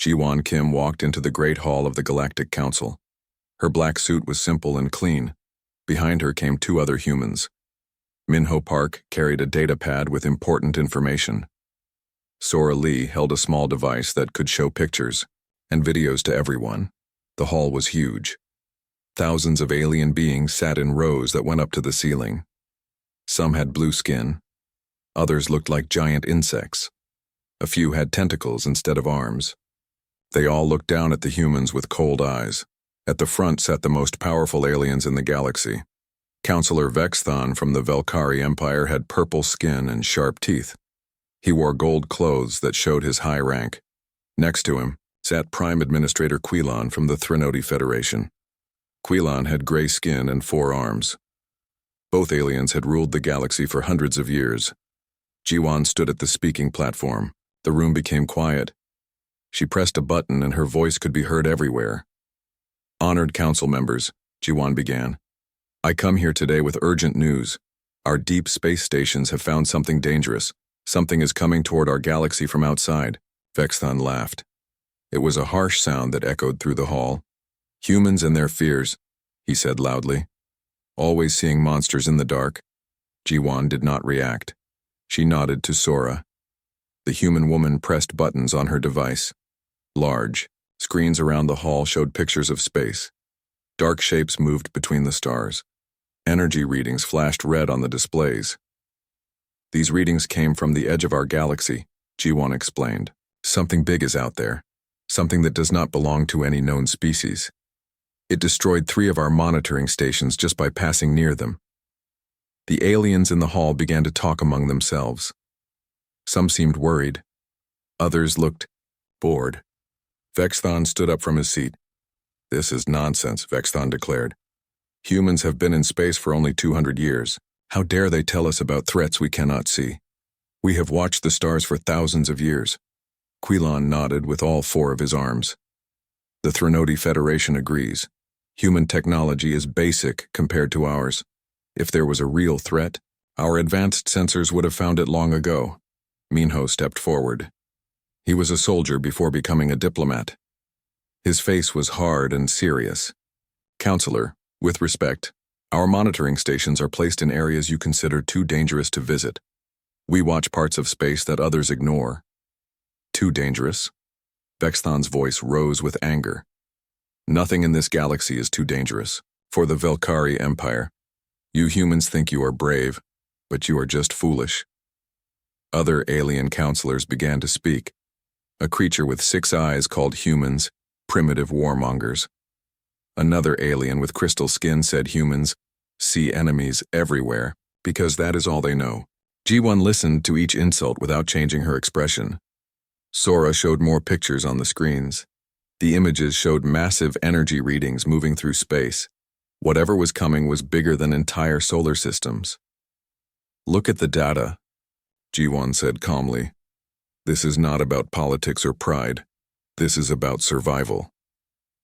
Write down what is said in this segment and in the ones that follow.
Ji-won Kim walked into the Great Hall of the Galactic Council. Her black suit was simple and clean. Behind her came two other humans. Minho Park carried a data pad with important information. Sora Lee held a small device that could show pictures and videos to everyone. The hall was huge. Thousands of alien beings sat in rows that went up to the ceiling. Some had blue skin. Others looked like giant insects. A few had tentacles instead of arms. They all looked down at the humans with cold eyes. At the front sat the most powerful aliens in the galaxy. Counselor Vexthon from the Velkari Empire had purple skin and sharp teeth. He wore gold clothes that showed his high rank. Next to him sat Prime Administrator Quilon from the Threnody Federation. Quilon had gray skin and 4 arms. Both aliens had ruled the galaxy for hundreds of years. Ji-won stood at the speaking platform. The room became quiet. She pressed a button and her voice could be heard everywhere. Honored council members, Ji-won began. I come here today with urgent news. Our deep space stations have found something dangerous. Something is coming toward our galaxy from outside. Vexthon laughed. It was a harsh sound that echoed through the hall. Humans and their fears, he said loudly. Always seeing monsters in the dark. Ji-won did not react. She nodded to Sora. The human woman pressed buttons on her device. Large screens around the hall showed pictures of space. Dark shapes moved between the stars. Energy readings flashed red on the displays. These readings came from the edge of our galaxy, Ji-won explained. Something big is out there. Something that does not belong to any known species. It destroyed 3 of our monitoring stations just by passing near them. The aliens in the hall began to talk among themselves. Some seemed worried. Others looked bored. Vexthon stood up from his seat. This is nonsense, Vexthon declared. Humans have been in space for only 200 years. How dare they tell us about threats we cannot see? We have watched the stars for thousands of years. Quilon nodded with all 4 of his arms. The Threnody Federation agrees. Human technology is basic compared to ours. If there was a real threat, our advanced sensors would have found it long ago. Minho stepped forward. He was a soldier before becoming a diplomat. His face was hard and serious. Counselor, with respect, our monitoring stations are placed in areas you consider too dangerous to visit. We watch parts of space that others ignore. Too dangerous? Vexthon's voice rose with anger. Nothing in this galaxy is too dangerous. For the Velkari Empire, you humans think you are brave, but you are just foolish. Other alien counselors began to speak. A creature with 6 eyes called humans primitive warmongers. Another alien with crystal skin said humans see enemies everywhere because that is all they know. Ji-won listened to each insult without changing her expression. Sora showed more pictures on the screens. The images showed massive energy readings moving through space. Whatever was coming was bigger than entire solar systems. Look at the data, Ji-won said calmly. This is not about politics or pride. This is about survival.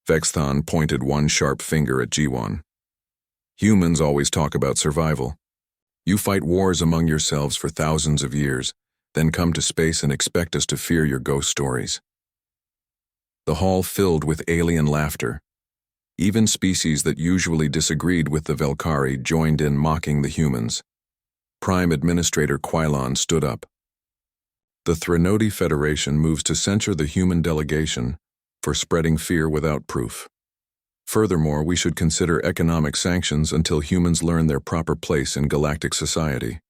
Vexthon pointed one sharp finger at Ji-won. Humans always talk about survival. You fight wars among yourselves for thousands of years, then come to space and expect us to fear your ghost stories. The hall filled with alien laughter. Even species that usually disagreed with the Velkari joined in mocking the humans. Prime Administrator Quilon stood up. The Threnody Federation moves to censure the human delegation for spreading fear without proof. Furthermore, we should consider economic sanctions until humans learn their proper place in galactic society.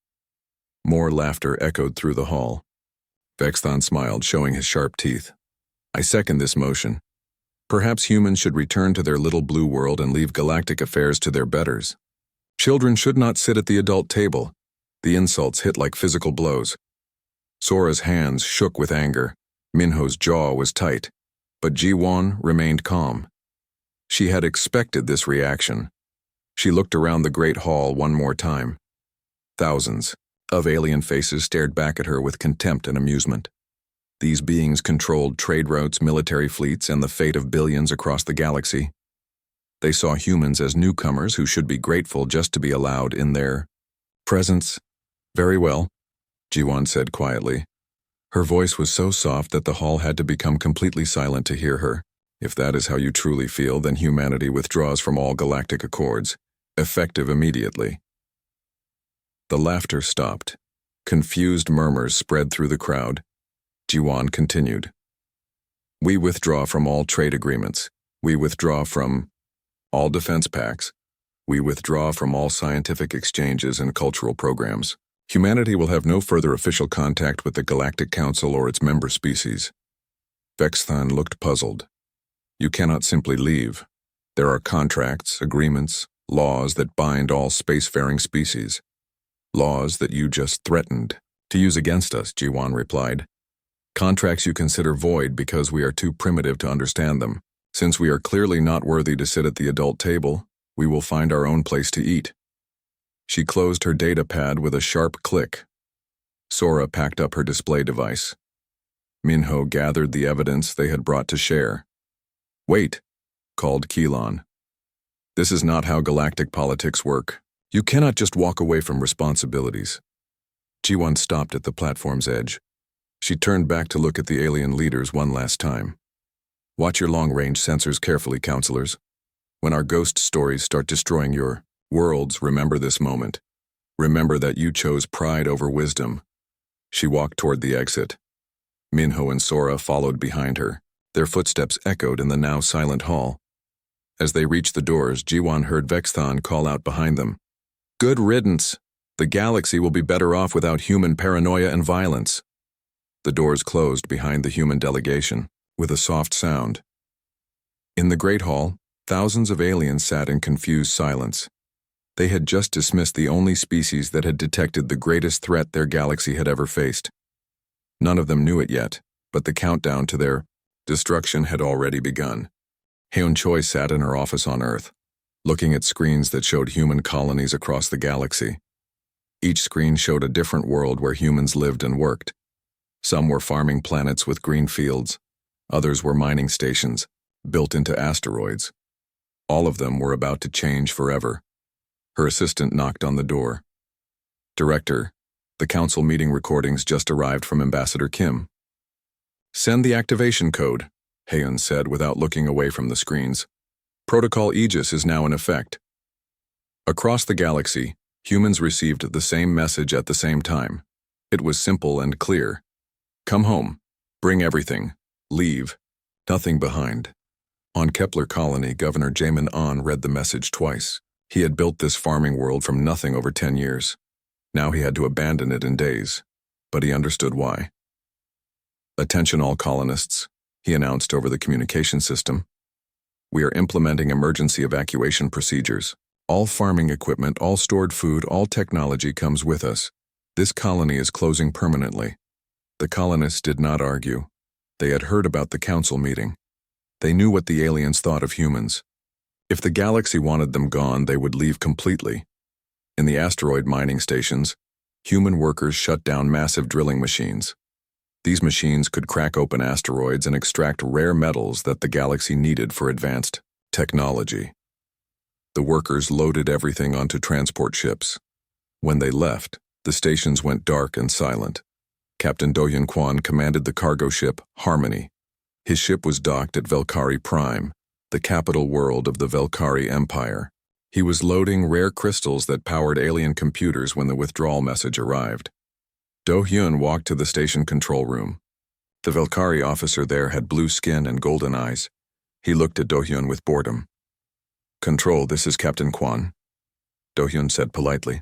More laughter echoed through the hall. Vexthon smiled, showing his sharp teeth. I second this motion. Perhaps humans should return to their little blue world and leave galactic affairs to their betters. Children should not sit at the adult table. The insults hit like physical blows. Sora's hands shook with anger. Minho's jaw was tight, but Ji-won remained calm. She had expected this reaction. She looked around the great hall one more time. Thousands of alien faces stared back at her with contempt and amusement. These beings controlled trade routes, military fleets, and the fate of billions across the galaxy. They saw humans as newcomers who should be grateful just to be allowed in their presence. Very well, Ji-won said quietly. Her voice was so soft that the hall had to become completely silent to hear her. If that is how you truly feel, then humanity withdraws from all galactic accords, effective immediately. The laughter stopped. Confused murmurs spread through the crowd. Jiwan continued. We withdraw from all trade agreements. We withdraw from all defense pacts. We withdraw from all scientific exchanges and cultural programs. Humanity will have no further official contact with the Galactic Council or its member species. Vexthan looked puzzled. You cannot simply leave. There are contracts, agreements, laws that bind all spacefaring species. Laws that you just threatened to use against us, Jiwan replied. Contracts you consider void because we are too primitive to understand them. Since we are clearly not worthy to sit at the adult table, we will find our own place to eat. She closed her data pad with a sharp click. Sora packed up her display device. Minho gathered the evidence they had brought to share. Wait, called Keelan. This is not how galactic politics work. You cannot just walk away from responsibilities. Jiwan stopped at the platform's edge. She turned back to look at the alien leaders one last time. Watch your long-range sensors carefully, counselors. When our ghost stories start destroying your worlds, remember this moment. Remember that you chose pride over wisdom. She walked toward the exit. Minho and Sora followed behind her. Their footsteps echoed in the now silent hall. As they reached the doors, Jiwan heard Vexthan call out behind them. Good riddance. The galaxy will be better off without human paranoia and violence. The doors closed behind the human delegation, with a soft sound. In the Great Hall, thousands of aliens sat in confused silence. They had just dismissed the only species that had detected the greatest threat their galaxy had ever faced. None of them knew it yet, but the countdown to their destruction had already begun. Heon Choi sat in her office on Earth, looking at screens that showed human colonies across the galaxy. Each screen showed a different world where humans lived and worked. Some were farming planets with green fields. Others were mining stations, built into asteroids. All of them were about to change forever. Her assistant knocked on the door. Director, the council meeting recordings just arrived from Ambassador Kim. Send the activation code, Heon said without looking away from the screens. Protocol Aegis is now in effect. Across the galaxy, humans received the same message at the same time. It was simple and clear. Come home. Bring everything. Leave. Nothing behind. On Kepler Colony, Governor Jamin An read the message twice. He had built this farming world from nothing over 10 years. Now he had to abandon it in days. But he understood why. Attention all colonists, he announced over the communication system. We are implementing emergency evacuation procedures. All farming equipment, all stored food, all technology comes with us. This colony is closing permanently. The colonists did not argue. They had heard about the council meeting. They knew what the aliens thought of humans. If the galaxy wanted them gone, they would leave completely. In the asteroid mining stations, human workers shut down massive drilling machines. These machines could crack open asteroids and extract rare metals that the galaxy needed for advanced technology. The workers loaded everything onto transport ships. When they left, the stations went dark and silent. Captain Do-Hyun Kwan commanded the cargo ship Harmony. His ship was docked at Velkari Prime, the capital world of the Velkari Empire. He was loading rare crystals that powered alien computers when the withdrawal message arrived. Do-Hyun walked to the station control room. The Velkari officer there had blue skin and golden eyes. He looked at Do-Hyun with boredom. Control, this is Captain Kwan. Do-Hyun said politely.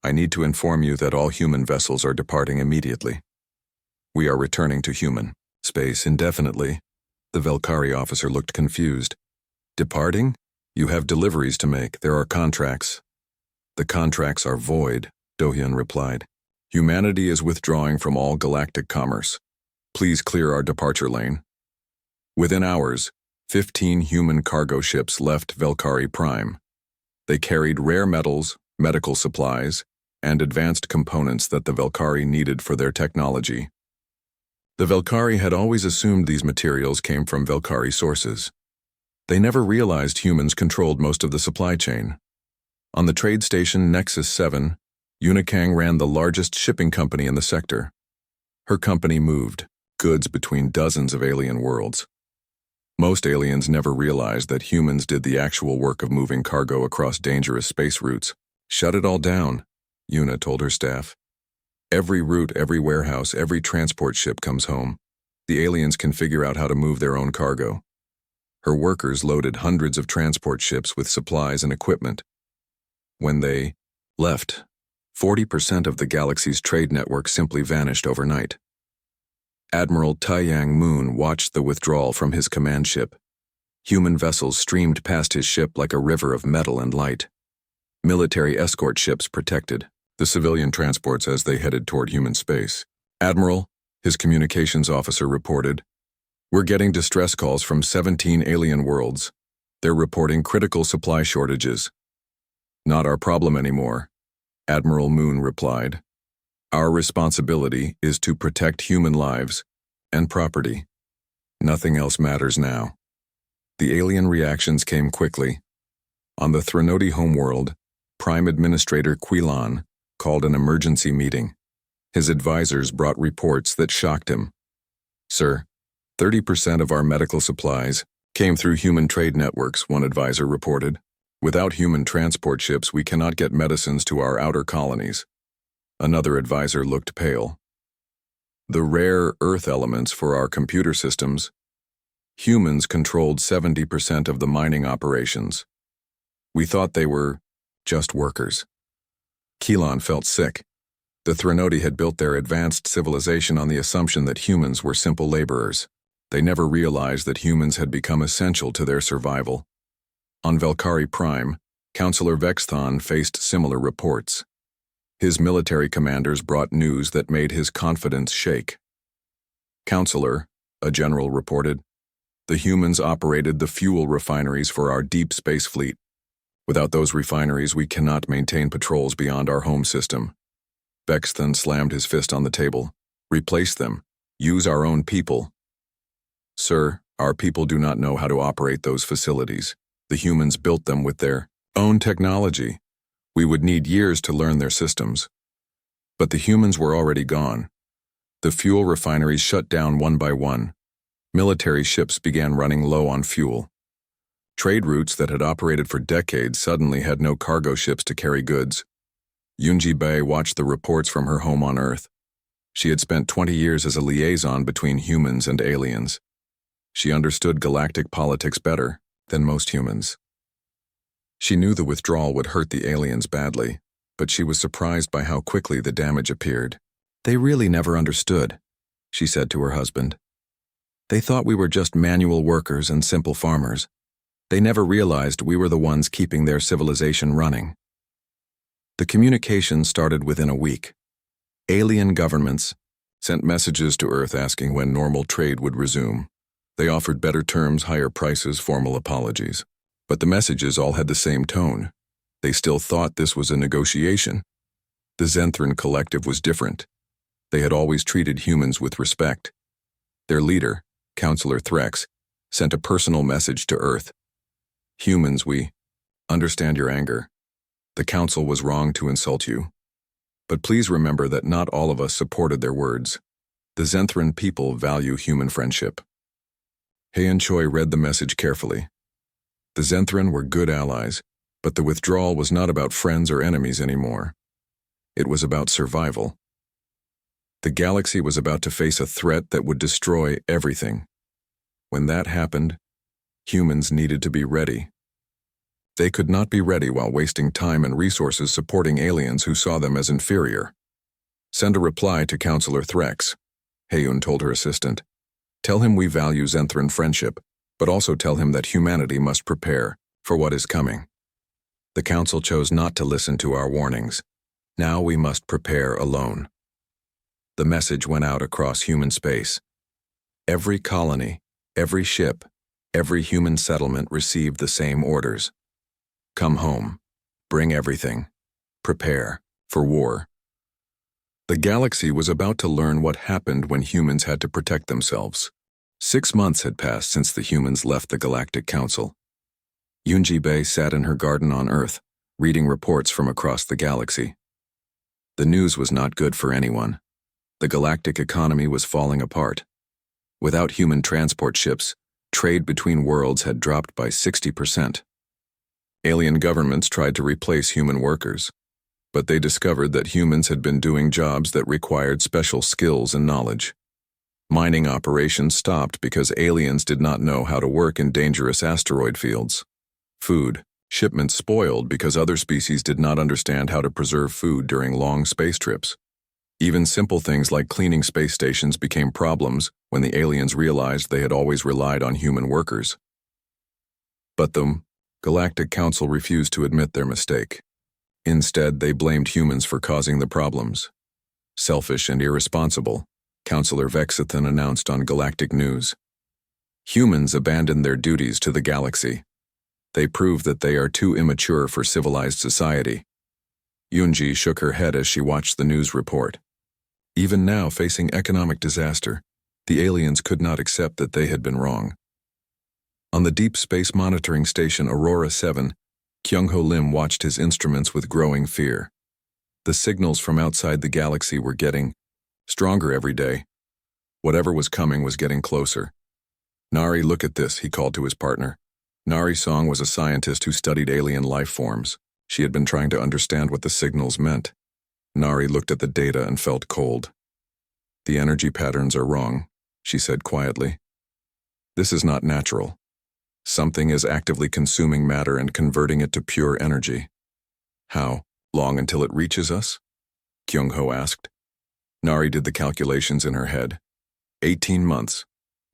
I need to inform you that all human vessels are departing immediately. We are returning to human space indefinitely. The Velkari officer looked confused. Departing? You have deliveries to make. There are contracts. The contracts are void, Do-Hyun replied. Humanity is withdrawing from all galactic commerce. Please clear our departure lane. Within hours, 15 human cargo ships left Velkari Prime. They carried rare metals, medical supplies, and advanced components that the Velkari needed for their technology. The Velkari had always assumed these materials came from Velkari sources. They never realized humans controlled most of the supply chain. On the trade station Nexus 7, Unikang ran the largest shipping company in the sector. Her company moved goods between dozens of alien worlds. Most aliens never realized that humans did the actual work of moving cargo across dangerous space routes. Shut it all down, Yuna told her staff. Every route, every warehouse, every transport ship comes home. The aliens can figure out how to move their own cargo. Her workers loaded hundreds of transport ships with supplies and equipment. When they left, 40% of the galaxy's trade network simply vanished overnight. Admiral Taiyang Moon watched the withdrawal from his command ship. Human vessels streamed past his ship like a river of metal and light. Military escort ships protected the civilian transports as they headed toward human space. Admiral, his communications officer reported, "We're getting distress calls from 17 alien worlds. They're reporting critical supply shortages." "Not our problem anymore," Admiral Moon replied. "Our responsibility is to protect human lives and property. Nothing else matters now." The alien reactions came quickly. On the Threnody homeworld, Prime Administrator Quilon called an emergency meeting. His advisors brought reports that shocked him. "Sir, 30% of our medical supplies came through human trade networks," one advisor reported. "Without human transport ships, we cannot get medicines to our outer colonies." Another advisor looked pale. "The rare earth elements for our computer systems. Humans controlled 70% of the mining operations. We thought they were just workers." Quilon felt sick. The Threnody had built their advanced civilization on the assumption that humans were simple laborers. They never realized that humans had become essential to their survival. On Velkari Prime, Counselor Vexthon faced similar reports. His military commanders brought news that made his confidence shake. "Counselor," a general reported, "the humans operated the fuel refineries for our deep space fleet. Without those refineries, we cannot maintain patrols beyond our home system." Vexthon slammed his fist on the table. "Replace them. Use our own people." "Sir, our people do not know how to operate those facilities. The humans built them with their own technology. We would need years to learn their systems." But the humans were already gone. The fuel refineries shut down one by one. Military ships began running low on fuel. Trade routes that had operated for decades suddenly had no cargo ships to carry goods. Yunji Bei watched the reports from her home on Earth. She had spent 20 years as a liaison between humans and aliens. She understood galactic politics better than most humans. She knew the withdrawal would hurt the aliens badly, but she was surprised by how quickly the damage appeared. "They really never understood," she said to her husband. "They thought we were just manual workers and simple farmers. They never realized we were the ones keeping their civilization running." The communication started within a week. Alien governments sent messages to Earth asking when normal trade would resume. They offered better terms, higher prices, formal apologies. But the messages all had the same tone. They still thought this was a negotiation. The Zenthran collective was different. They had always treated humans with respect. Their leader, Counselor Threx, sent a personal message to Earth. "Humans, we understand your anger. The Council was wrong to insult you. But please remember that not all of us supported their words. The Zenthran people value human friendship." Heian Choi read the message carefully. The Zenthran were good allies, but the withdrawal was not about friends or enemies anymore. It was about survival. The galaxy was about to face a threat that would destroy everything. When that happened, humans needed to be ready. They could not be ready while wasting time and resources supporting aliens who saw them as inferior. "Send a reply to Counselor Threx," Heiyun told her assistant. "Tell him we value Zenthran friendship, but also tell him that humanity must prepare for what is coming. The Council chose not to listen to our warnings. Now we must prepare alone." The message went out across human space. Every colony, every ship, every human settlement received the same orders. Come home. Bring everything. Prepare for war. The galaxy was about to learn what happened when humans had to protect themselves. 6 months had passed since the humans left the Galactic Council. Yunji Bei sat in her garden on Earth, reading reports from across the galaxy. The news was not good for anyone. The galactic economy was falling apart. Without human transport ships, trade between worlds had dropped by 60%. Alien governments tried to replace human workers, but they discovered that humans had been doing jobs that required special skills and knowledge. Mining operations stopped because aliens did not know how to work in dangerous asteroid fields. Food shipments spoiled because other species did not understand how to preserve food during long space trips. Even simple things like cleaning space stations became problems when the aliens realized they had always relied on human workers. But the Galactic Council refused to admit their mistake. Instead, they blamed humans for causing the problems. Selfish and irresponsible, Councillor Vexithan announced on Galactic News. Humans abandoned their duties to the galaxy. They prove that they are too immature for civilized society. Yunji shook her head as she watched the news report. Even now, facing economic disaster, the aliens could not accept that they had been wrong. On the Deep Space Monitoring Station Aurora 7, Kyung-ho Lim watched his instruments with growing fear. The signals from outside the galaxy were getting stronger every day. Whatever was coming was getting closer. Nari, look at this, he called to his partner. Nari Song was a scientist who studied alien life forms. She had been trying to understand what the signals meant. Nari looked at the data and felt cold. The energy patterns are wrong, she said quietly. This is not natural. Something is actively consuming matter and converting it to pure energy. How long until it reaches us? Kyung-ho asked. Nari did the calculations in her head. 18 months,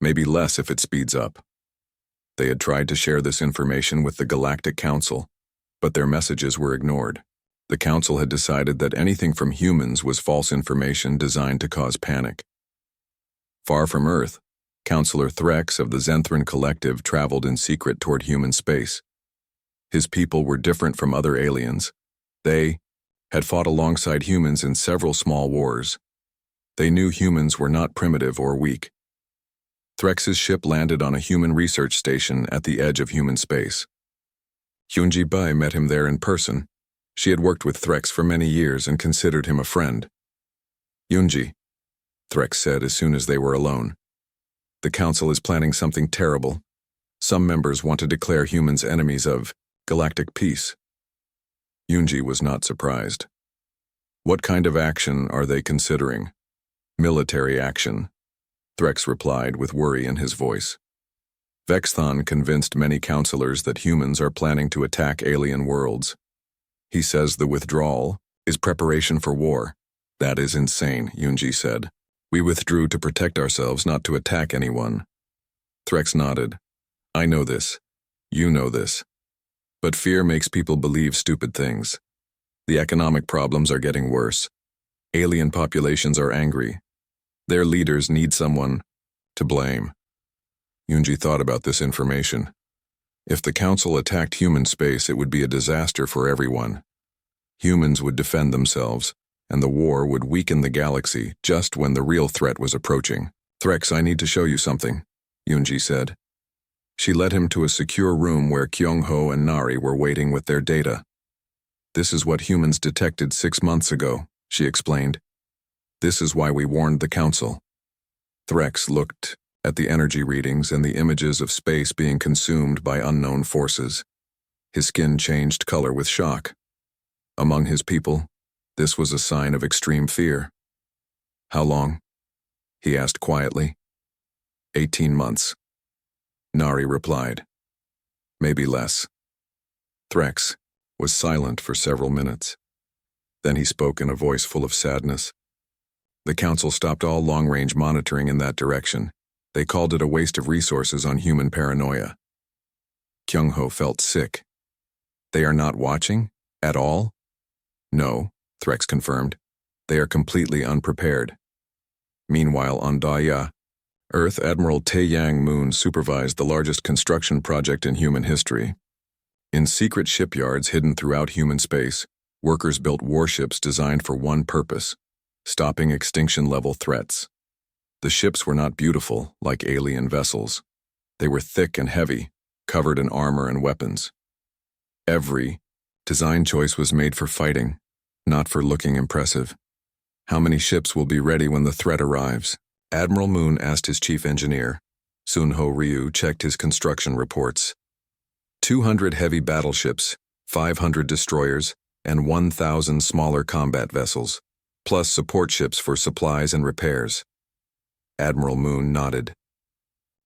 maybe less if it speeds up. They had tried to share this information with the Galactic Council, but their messages were ignored. The Council had decided that anything from humans was false information designed to cause panic. Far from Earth, Councillor Threx of the Zenthran Collective traveled in secret toward human space. His people were different from other aliens. They had fought alongside humans in several small wars. They knew humans were not primitive or weak. Threx's ship landed on a human research station at the edge of human space. Hyunji Bai met him there in person. She had worked with Threx for many years and considered him a friend. Hyunji, Threx said as soon as they were alone. The Council is planning something terrible. Some members want to declare humans enemies of galactic peace. Hyunji was not surprised. What kind of action are they considering? Military action, Threx replied with worry in his voice. Vexthon convinced many councillors that humans are planning to attack alien worlds. He says the withdrawal is preparation for war. That is insane, Yunji said. We withdrew to protect ourselves, not to attack anyone. Threx nodded. I know this. You know this. But fear makes people believe stupid things. The economic problems are getting worse. Alien populations are angry. Their leaders need someone to blame. Yunji thought about this information. If the Council attacked human space, it would be a disaster for everyone. Humans would defend themselves, and the war would weaken the galaxy just when the real threat was approaching. Threx, I need to show you something, Yunji said. She led him to a secure room where Kyung-ho and Nari were waiting with their data. This is what humans detected 6 months ago, she explained. This is why we warned the Council. Threx looked at the energy readings and the images of space being consumed by unknown forces. His skin changed color with shock. Among his people, this was a sign of extreme fear. How long? He asked quietly. 18 months. Nari replied. Maybe less. Threx was silent for several minutes. Then he spoke in a voice full of sadness. The Council stopped all long-range monitoring in that direction. They called it a waste of resources on human paranoia. Kyung-ho felt sick. They are not watching? At all? No, Threx confirmed. They are completely unprepared. Meanwhile, on Daya, Earth Admiral Taeyang Moon supervised the largest construction project in human history. In secret shipyards hidden throughout human space, workers built warships designed for one purpose: stopping extinction-level threats. The ships were not beautiful, like alien vessels. They were thick and heavy, covered in armor and weapons. Every design choice was made for fighting, not for looking impressive. How many ships will be ready when the threat arrives? Admiral Moon asked his chief engineer. Sunho Ryu checked his construction reports. 200 heavy battleships, 500 destroyers, and 1,000 smaller combat vessels, plus support ships for supplies and repairs. Admiral Moon nodded.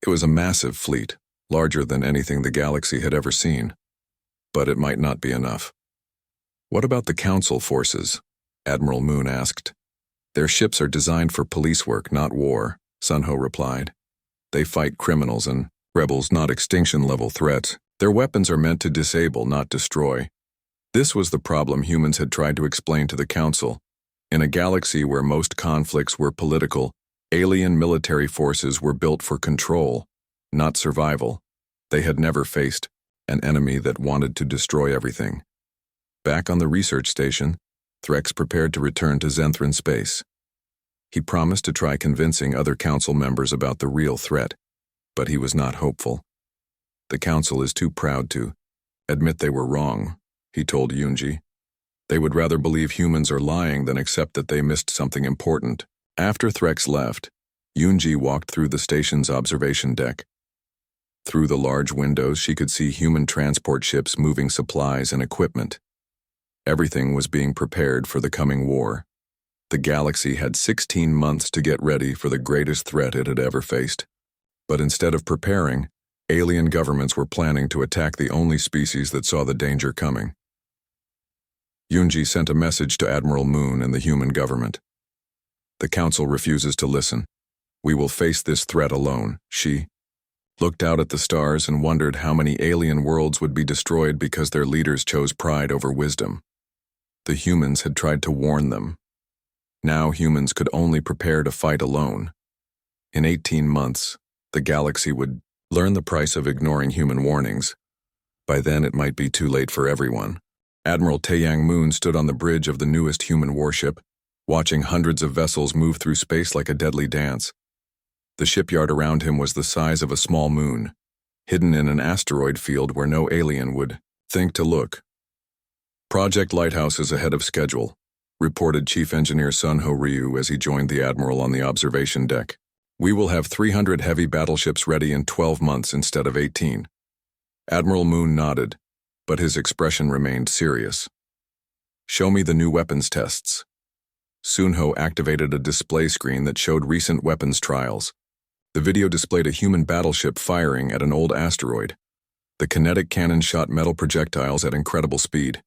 It was a massive fleet, larger than anything the galaxy had ever seen. But it might not be enough. What about the Council forces? Admiral Moon asked. Their ships are designed for police work, not war, Sunho replied. They fight criminals and rebels, not extinction-level threats. Their weapons are meant to disable, not destroy. This was the problem humans had tried to explain to the Council. In a galaxy where most conflicts were political, alien military forces were built for control, not survival. They had never faced an enemy that wanted to destroy everything. Back on the research station, Threx prepared to return to Zenthran space. He promised to try convincing other Council members about the real threat, but he was not hopeful. The Council is too proud to admit they were wrong, he told Yunji. They would rather believe humans are lying than accept that they missed something important. After Threx left, Yunji walked through the station's observation deck. Through the large windows, she could see human transport ships moving supplies and equipment. Everything was being prepared for the coming war. The galaxy had 16 months to get ready for the greatest threat it had ever faced. But instead of preparing, alien governments were planning to attack the only species that saw the danger coming. Yunji sent a message to Admiral Moon and the human government. The Council refuses to listen. We will face this threat alone, she looked out at the stars and wondered how many alien worlds would be destroyed because their leaders chose pride over wisdom. The humans had tried to warn them. Now humans could only prepare to fight alone. In 18 months, the galaxy would learn the price of ignoring human warnings. By then it might be too late for everyone. Admiral Taeyang Moon stood on the bridge of the newest human warship, watching hundreds of vessels move through space like a deadly dance. The shipyard around him was the size of a small moon, hidden in an asteroid field where no alien would think to look. Project Lighthouse is ahead of schedule, reported Chief Engineer Sunho Ryu as he joined the Admiral on the observation deck. We will have 300 heavy battleships ready in 12 months instead of 18. Admiral Moon nodded, but his expression remained serious. Show me the new weapons tests. Sunho activated a display screen that showed recent weapons trials. The video displayed a human battleship firing at an old asteroid. The kinetic cannon shot metal projectiles at incredible speed.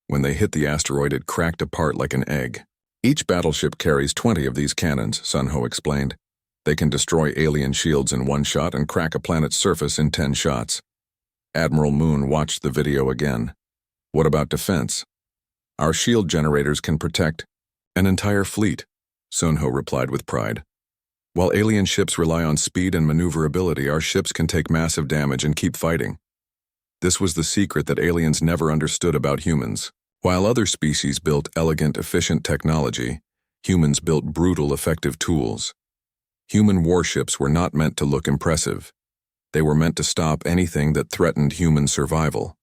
When they hit the asteroid, it cracked apart like an egg. Each battleship carries 20 of these cannons, Sunho explained. They can destroy alien shields in one shot and crack a planet's surface in 10 shots. Admiral Moon watched the video again. What about defense? Our shield generators can protect an entire fleet, Sunho replied with pride. While alien ships rely on speed and maneuverability, our ships can take massive damage and keep fighting. This was the secret that aliens never understood about humans. While other species built elegant, efficient technology, humans built brutal, effective tools. Human warships were not meant to look impressive. They were meant to stop anything that threatened human survival.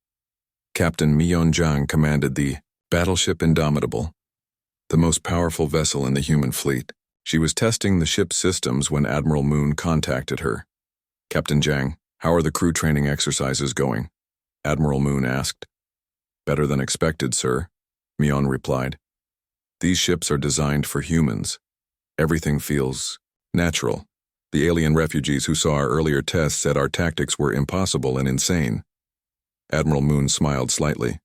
Captain Myeon Jang commanded the battleship Indomitable, the most powerful vessel in the human fleet. She was testing the ship's systems when Admiral Moon contacted her. Captain Jang, how are the crew training exercises going? Admiral Moon asked. Better than expected, sir, Myeon replied. These ships are designed for humans. Everything feels natural. The alien refugees who saw our earlier tests said our tactics were impossible and insane. Admiral Moon smiled slightly.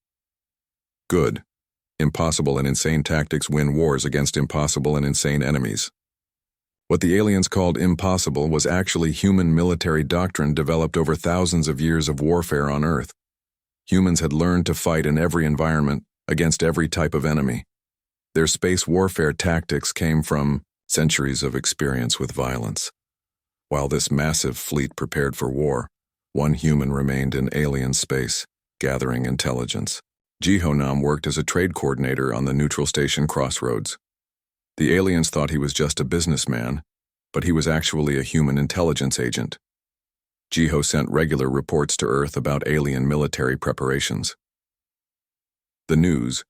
Good. Impossible and insane tactics win wars against impossible and insane enemies. What the aliens called impossible was actually human military doctrine developed over thousands of years of warfare on Earth. Humans had learned to fight in every environment, against every type of enemy. Their space warfare tactics came from centuries of experience with violence. While this massive fleet prepared for war, one human remained in alien space, gathering intelligence. Jihonam worked as a trade coordinator on the neutral station Crossroads. The aliens thought he was just a businessman, but he was actually a human intelligence agent. Jiho sent regular reports to Earth about alien military preparations. The news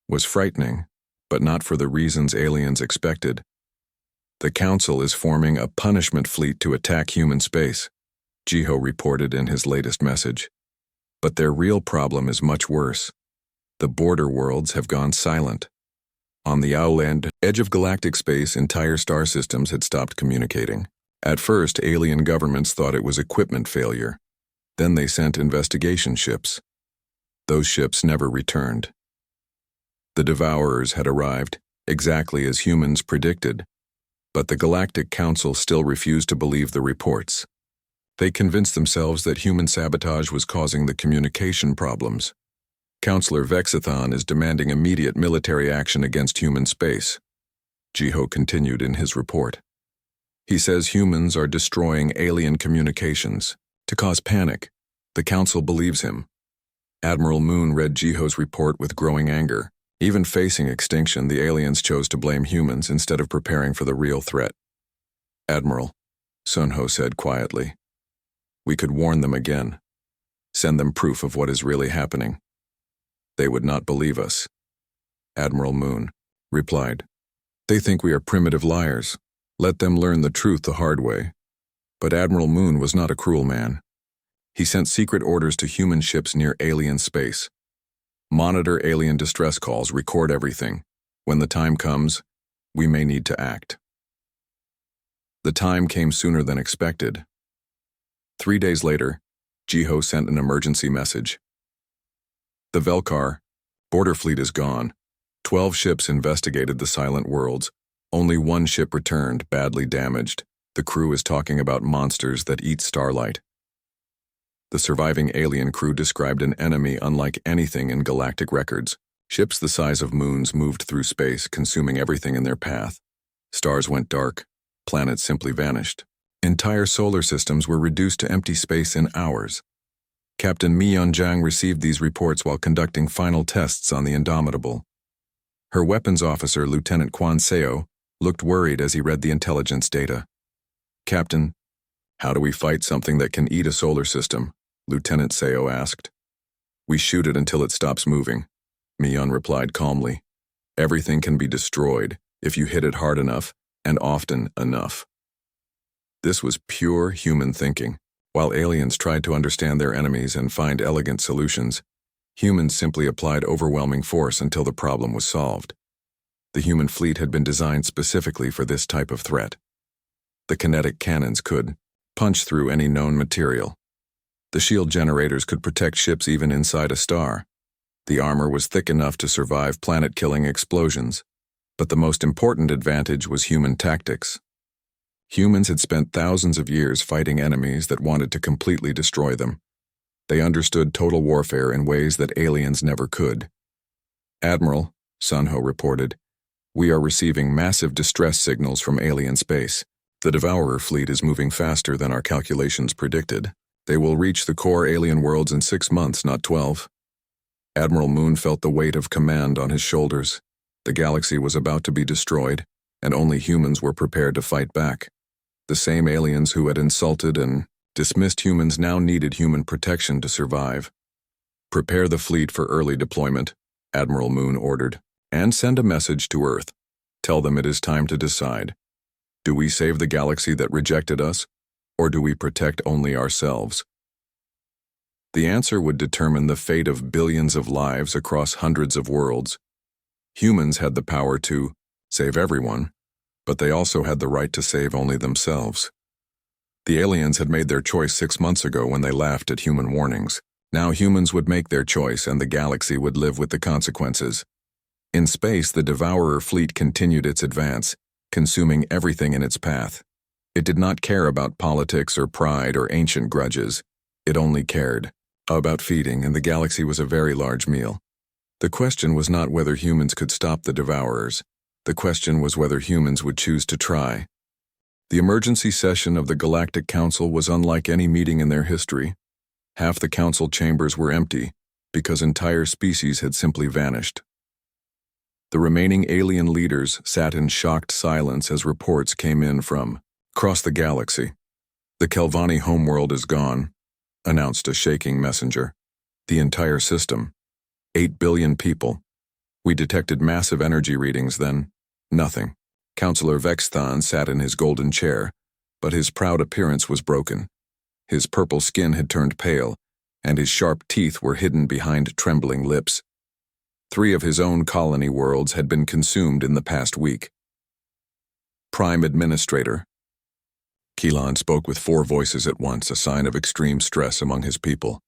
was frightening. but not for the reasons aliens expected. The Council is forming a punishment fleet to attack human space, Jiho reported in his latest message. But their real problem is much worse. The border worlds have gone silent. On the Owland edge of galactic space, entire star systems had stopped communicating. At first, alien governments thought it was equipment failure. Then they sent investigation ships. Those ships never returned. The Devourers had arrived, exactly as humans predicted, but the Galactic Council still refused to believe the reports. They convinced themselves that human sabotage was causing the communication problems. Counselor Vexathon is demanding immediate military action against human space, Jiho continued in his report. He says humans are destroying alien communications to cause panic. The Council believes him. Admiral Moon read Jiho's report with growing anger. Even facing extinction, the aliens chose to blame humans instead of preparing for the real threat. Admiral, Sunho said quietly, we could warn them again. Send them proof of what is really happening. They would not believe us. Admiral Moon replied, they think we are primitive liars. Let them learn the truth the hard way. But Admiral Moon was not a cruel man. He sent secret orders to human ships near alien space. Monitor alien distress calls, record everything. When the time comes, we may need to act. The time came sooner than expected. 3 days later, Jiho sent an emergency message. The Velkar border fleet is gone. 12 ships investigated the silent worlds. Only 1 ship returned, badly damaged. The crew is talking about monsters that eat starlight. The surviving alien crew described an enemy unlike anything in galactic records. Ships the size of moons moved through space, consuming everything in their path. Stars went dark. Planets simply vanished. Entire solar systems were reduced to empty space in hours. Captain Mi Yunjiang received these reports while conducting final tests on the Indomitable. Her weapons officer, Lieutenant Quan Seo, looked worried as he read the intelligence data. Captain, how do we fight something that can eat a solar system? Lieutenant Seo asked. We shoot it until it stops moving, Mi-yun replied calmly. Everything can be destroyed if you hit it hard enough and often enough. This was pure human thinking. While aliens tried to understand their enemies and find elegant solutions, humans simply applied overwhelming force until the problem was solved. The human fleet had been designed specifically for this type of threat. The kinetic cannons could punch through any known material. The shield generators could protect ships even inside a star. The armor was thick enough to survive planet-killing explosions. But the most important advantage was human tactics. Humans had spent thousands of years fighting enemies that wanted to completely destroy them. They understood total warfare in ways that aliens never could. Admiral, Sunho reported, we are receiving massive distress signals from alien space. The Devourer fleet is moving faster than our calculations predicted. They will reach the core alien worlds in 6 months, not 12. Admiral Moon felt the weight of command on his shoulders. The galaxy was about to be destroyed, and only humans were prepared to fight back. The same aliens who had insulted and dismissed humans now needed human protection to survive. Prepare the fleet for early deployment, Admiral Moon ordered, and send a message to Earth. Tell them it is time to decide. Do we save the galaxy that rejected us, or do we protect only ourselves? The answer would determine the fate of billions of lives across hundreds of worlds. Humans had the power to save everyone, but they also had the right to save only themselves. The aliens had made their choice 6 months ago when they laughed at human warnings. Now humans would make their choice and the galaxy would live with the consequences. In space, the Devourer fleet continued its advance, consuming everything in its path. It did not care about politics or pride or ancient grudges. It only cared about feeding, and the galaxy was a very large meal. The question was not whether humans could stop the Devourers. The question was whether humans would choose to try. The emergency session of the Galactic Council was unlike any meeting in their history. Half the council chambers were empty, because entire species had simply vanished. The remaining alien leaders sat in shocked silence as reports came in from across the galaxy. The Kelvani homeworld is gone, announced a shaking messenger. The entire system, 8 billion people, We detected massive energy readings, then nothing. Counselor Vexthon sat in his golden chair, but his proud appearance was broken. His purple skin had turned pale, and his sharp teeth were hidden behind trembling lips. 3 of his own colony worlds had been consumed in the past week. Prime Administrator. Keelan spoke with 4 voices at once, a sign of extreme stress among his people.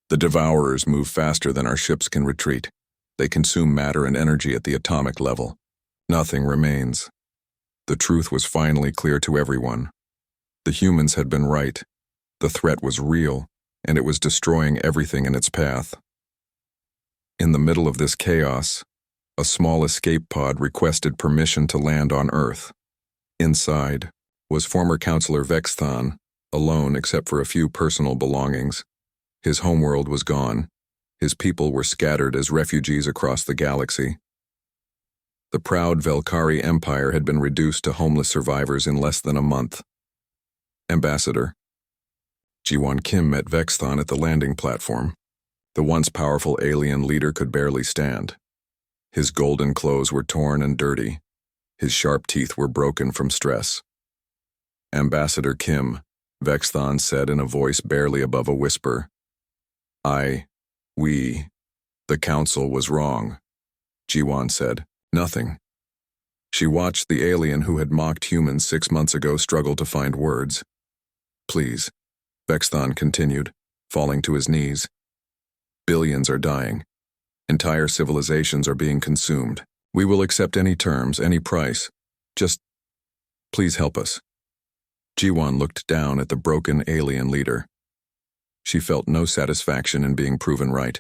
The Devourers move faster than our ships can retreat. They consume matter and energy at the atomic level. Nothing remains. The truth was finally clear to everyone. The humans had been right. The threat was real, and it was destroying everything in its path. In the middle of this chaos, a small escape pod requested permission to land on Earth. Inside was former Counselor Vexthon, alone except for a few personal belongings. His homeworld was gone. His people were scattered as refugees across the galaxy. The proud Velkari Empire had been reduced to homeless survivors in less than a month. Ambassador. Ji-Won Kim met Vexthon at the landing platform. The once powerful alien leader could barely stand. His golden clothes were torn and dirty. His sharp teeth were broken from stress. Ambassador Kim, Vexthon said in a voice barely above a whisper. The council was wrong. Ji-Won said, nothing. She watched the alien who had mocked humans 6 months ago struggle to find words. Please, Vexthon continued, falling to his knees. Billions are dying. Entire civilizations are being consumed. We will accept any terms, any price. Just, please help us. Ji-Won looked down at the broken alien leader. She felt no satisfaction in being proven right.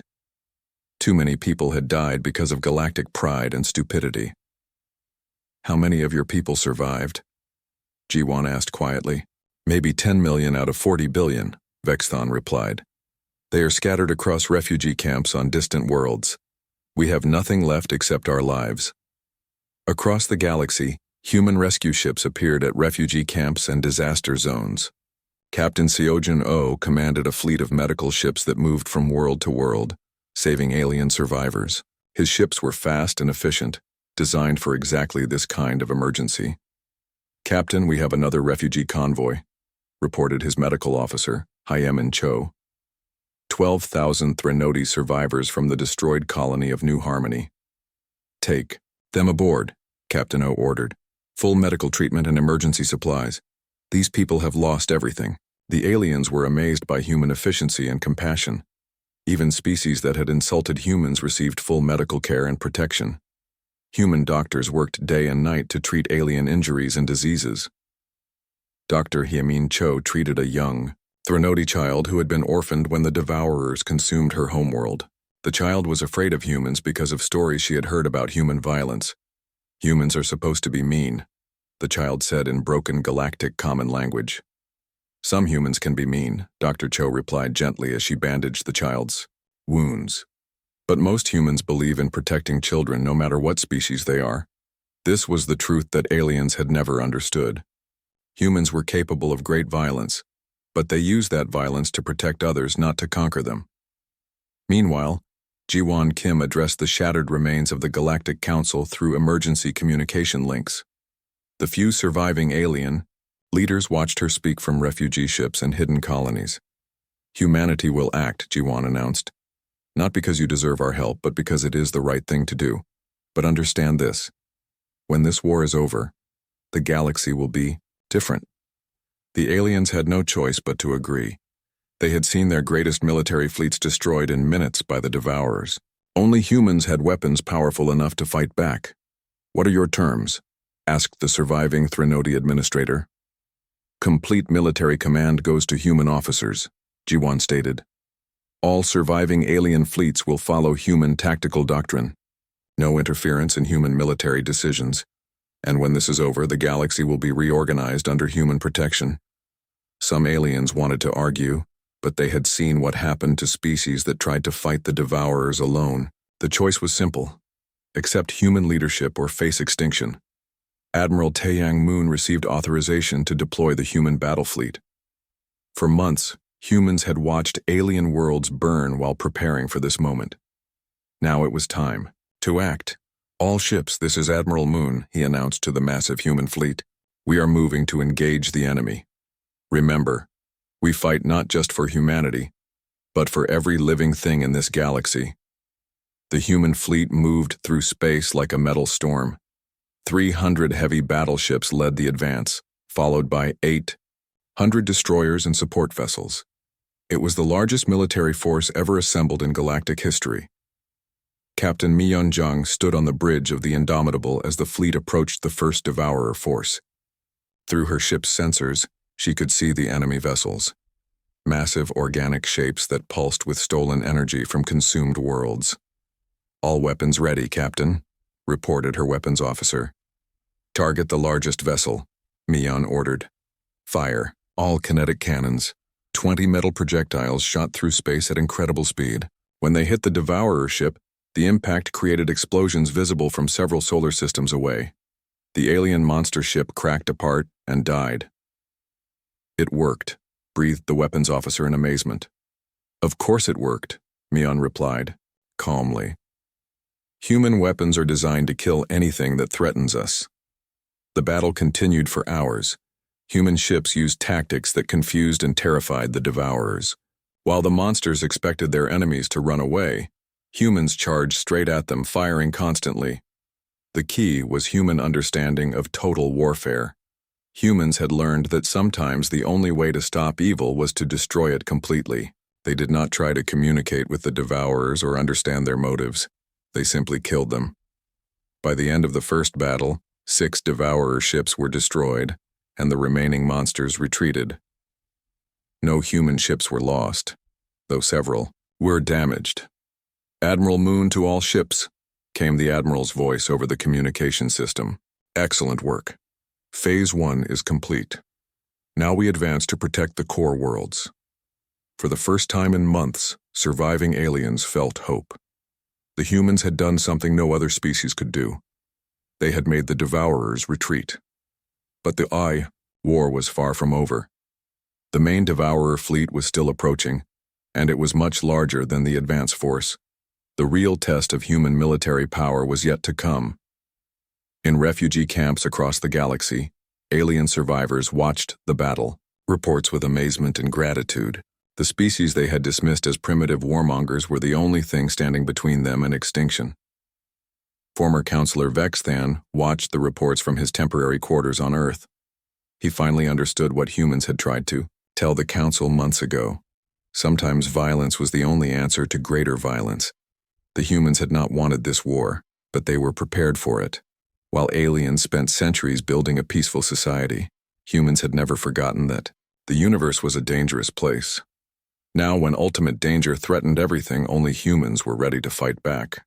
Too many people had died because of galactic pride and stupidity. How many of your people survived? Ji-Won asked quietly. Maybe 10 million out of 40 billion, Vexthon replied. They are scattered across refugee camps on distant worlds. We have nothing left except our lives. Across the galaxy, human rescue ships appeared at refugee camps and disaster zones. Captain Seojin Oh commanded a fleet of medical ships that moved from world to world, saving alien survivors. His ships were fast and efficient, designed for exactly this kind of emergency. Captain, we have another refugee convoy, reported his medical officer, Hyemin Cho. 12,000 Threnody survivors from the destroyed colony of New Harmony. Take them aboard, Captain O ordered. Full medical treatment and emergency supplies. These people have lost everything. The aliens were amazed by human efficiency and compassion. Even species that had insulted humans received full medical care and protection. Human doctors worked day and night to treat alien injuries and diseases. Dr. Hyemin Cho treated a young, Threnody child who had been orphaned when the Devourers consumed her homeworld. The child was afraid of humans because of stories she had heard about human violence. Humans are supposed to be mean, the child said in broken galactic common language. Some humans can be mean, Dr. Cho replied gently as she bandaged the child's wounds. But most humans believe in protecting children no matter what species they are. This was the truth that aliens had never understood. Humans were capable of great violence, but they used that violence to protect others, not to conquer them. Meanwhile, Ji-Won Kim addressed the shattered remains of the Galactic Council through emergency communication links. The few surviving alien leaders watched her speak from refugee ships and hidden colonies. Humanity will act, Ji-Won announced. Not because you deserve our help, but because it is the right thing to do. But understand this. When this war is over, the galaxy will be different. The aliens had no choice but to agree. They had seen their greatest military fleets destroyed in minutes by the Devourers. Only humans had weapons powerful enough to fight back. What are your terms? Asked the surviving Threnody administrator. Complete military command goes to human officers, Ji-Won stated. All surviving alien fleets will follow human tactical doctrine. No interference in human military decisions. And when this is over, the galaxy will be reorganized under human protection. Some aliens wanted to argue, but they had seen what happened to species that tried to fight the Devourers alone. The choice was simple. Accept human leadership or face extinction. Admiral Taeyang Moon received authorization to deploy the human battle fleet. For months, humans had watched alien worlds burn while preparing for this moment. Now it was time. To act. All ships, this is Admiral Moon, he announced to the massive human fleet. We are moving to engage the enemy. Remember, we fight not just for humanity, but for every living thing in this galaxy. The human fleet moved through space like a metal storm. 300 heavy battleships led the advance, followed by 800 destroyers and support vessels. It was the largest military force ever assembled in galactic history. Captain Mi-Yun Jung stood on the bridge of the Indomitable as the fleet approached the first Devourer force. Through her ship's sensors, she could see the enemy vessels. Massive organic shapes that pulsed with stolen energy from consumed worlds. All weapons ready, Captain, reported her weapons officer. Target the largest vessel, Mi-Yun ordered. Fire, all kinetic cannons. 20 metal projectiles shot through space at incredible speed. When they hit the Devourer ship, the impact created explosions visible from several solar systems away. The alien monster ship cracked apart and died. It worked, breathed the weapons officer in amazement. Of course it worked, Mi-Yun replied, calmly. Human weapons are designed to kill anything that threatens us. The battle continued for hours. Human ships used tactics that confused and terrified the Devourers. While the monsters expected their enemies to run away, humans charged straight at them, firing constantly. The key was human understanding of total warfare. Humans had learned that sometimes the only way to stop evil was to destroy it completely. They did not try to communicate with the Devourers or understand their motives. They simply killed them. By the end of the first battle, 6 Devourer ships were destroyed, and the remaining monsters retreated. No human ships were lost, though several were damaged. Admiral Moon to all ships, came the Admiral's voice over the communication system. Excellent work. Phase 1 is complete. Now we advance to protect the core worlds. For the first time in months, surviving aliens felt hope. The humans had done something no other species could do. They had made the Devourers retreat. But the war was far from over. The main Devourer fleet was still approaching, and it was much larger than the advance force. The real test of human military power was yet to come. In refugee camps across the galaxy, alien survivors watched the battle, reports with amazement and gratitude. The species they had dismissed as primitive warmongers were the only thing standing between them and extinction. Former Counselor Vexthan watched the reports from his temporary quarters on Earth. He finally understood what humans had tried to tell the Council months ago. Sometimes violence was the only answer to greater violence. The humans had not wanted this war, but they were prepared for it. While aliens spent centuries building a peaceful society, humans had never forgotten that the universe was a dangerous place. Now, when ultimate danger threatened everything, only humans were ready to fight back.